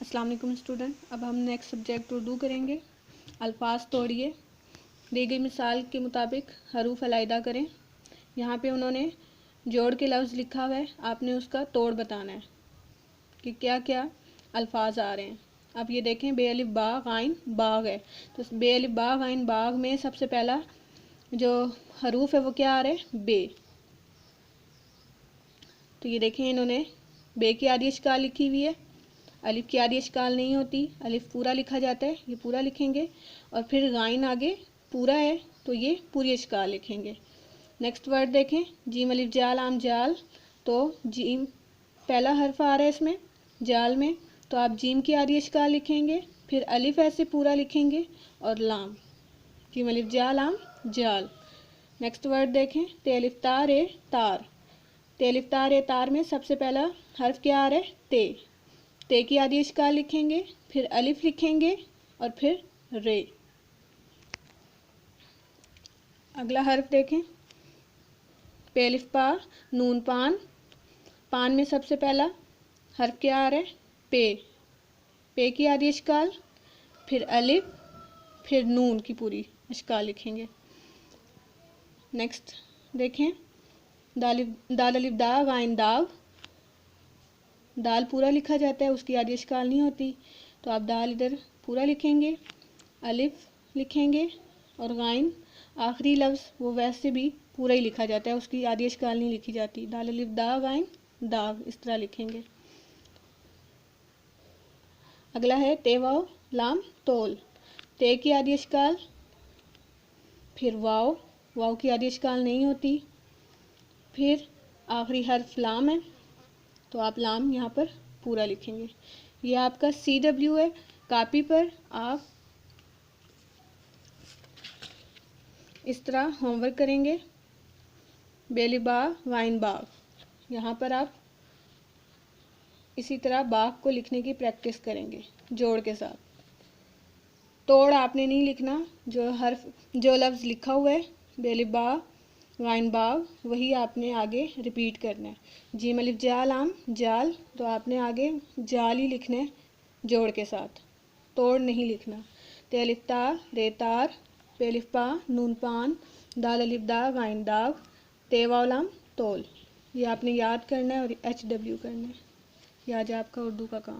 अस्सलाम वालेकुम स्टूडेंट। अब हम नेक्स्ट सब्जेक्ट उर्दू करेंगे। अल्फाज तोड़िए। दी गई मिसाल के मुताबिक हरूफ अलहदा करें। यहाँ पे उन्होंने जोड़ के लफ्ज़ लिखा हुआ है, आपने उसका तोड़ बताना है कि क्या क्या अल्फाज आ रहे हैं। अब ये देखें, बे अलिफ बा गाइन बाग है, तो बे अलिफ बा गाइन बाग में सबसे पहला जो हरूफ है वो क्या आ रहा है, बे। तो ये देखें, इन्होंने बे की आधी इश्काल लिखी हुई है, अलिफ की आधी इश्काल नहीं होती, अलिफ पूरा लिखा जाता है, ये पूरा लिखेंगे। और फिर गाइन आगे पूरा है तो ये पूरी इश्काल लिखेंगे। नेक्स्ट वर्ड देखें, जीम अलिफ जाल आम जाल, तो जीम पहला हर्फ आ रहा है इसमें जाल में, तो आप जीम की आधी इश्काल लिखेंगे, फिर अलिफ ऐसे पूरा लिखेंगे और लाम, जीम अलिफ जाल आम जाल। नेक्स्ट वर्ड देखें, ते अलिफ तार ए तार, ते अलिफ तार ए तार में सबसे पहला हर्फ क्या आ रहा है, ते की आधी इश्काल लिखेंगे, फिर अलिफ लिखेंगे और फिर रे। अगला हर्फ देखें, पे अलिफ पा नून पान, पान में सबसे पहला हर्फ क्या आ रहा है, पे की आधी इश्काल, फिर अलिफ, फिर नून की पूरी इश्काल लिखेंगे। नेक्स्ट देखें, दाल अलिफ दा गाइन दाग, दाल पूरा लिखा जाता है, उसकी आधी इश्काल नहीं होती, तो आप दाल इधर पूरा लिखेंगे, अलिफ लिखेंगे और गाइन आखिरी लफ्ज़ वो वैसे भी पूरा ही लिखा जाता है, उसकी आधी इश्काल नहीं लिखी जाती। दाल अलिफ दा गाइन दाग, इस तरह लिखेंगे। अगला है ते वाव लाम तोल, ते की आधी इश्काल, फिर वाव, वाव की आधी इश्काल नहीं होती, फिर आखिरी हर्फ लाम है, तो आप लाम यहाँ पर पूरा लिखेंगे। ये आपका CW है, कापी पर आप इस तरह होमवर्क करेंगे। बेलिबा वाइन बाग, यहाँ पर आप इसी तरह बाग को लिखने की प्रैक्टिस करेंगे जोड़ के साथ। तोड़ आपने नहीं लिखना, जो लफ्ज़ लिखा हुआ है बेलिबा वाइन बाग वही आपने आगे रिपीट करना है। जीम अलिफ जाल आम जाल, तो आपने आगे जाल ही लिखना है जोड़ के साथ, तोड़ नहीं लिखना। ते अलिफ ता रे तार, पे अलिफ पा नून पान, दाल अलिफ दा गाइन दाग, ते वाव लाम तोल। ये आपने याद करना है और HW करना है। ये आज आपका उर्दू का काम।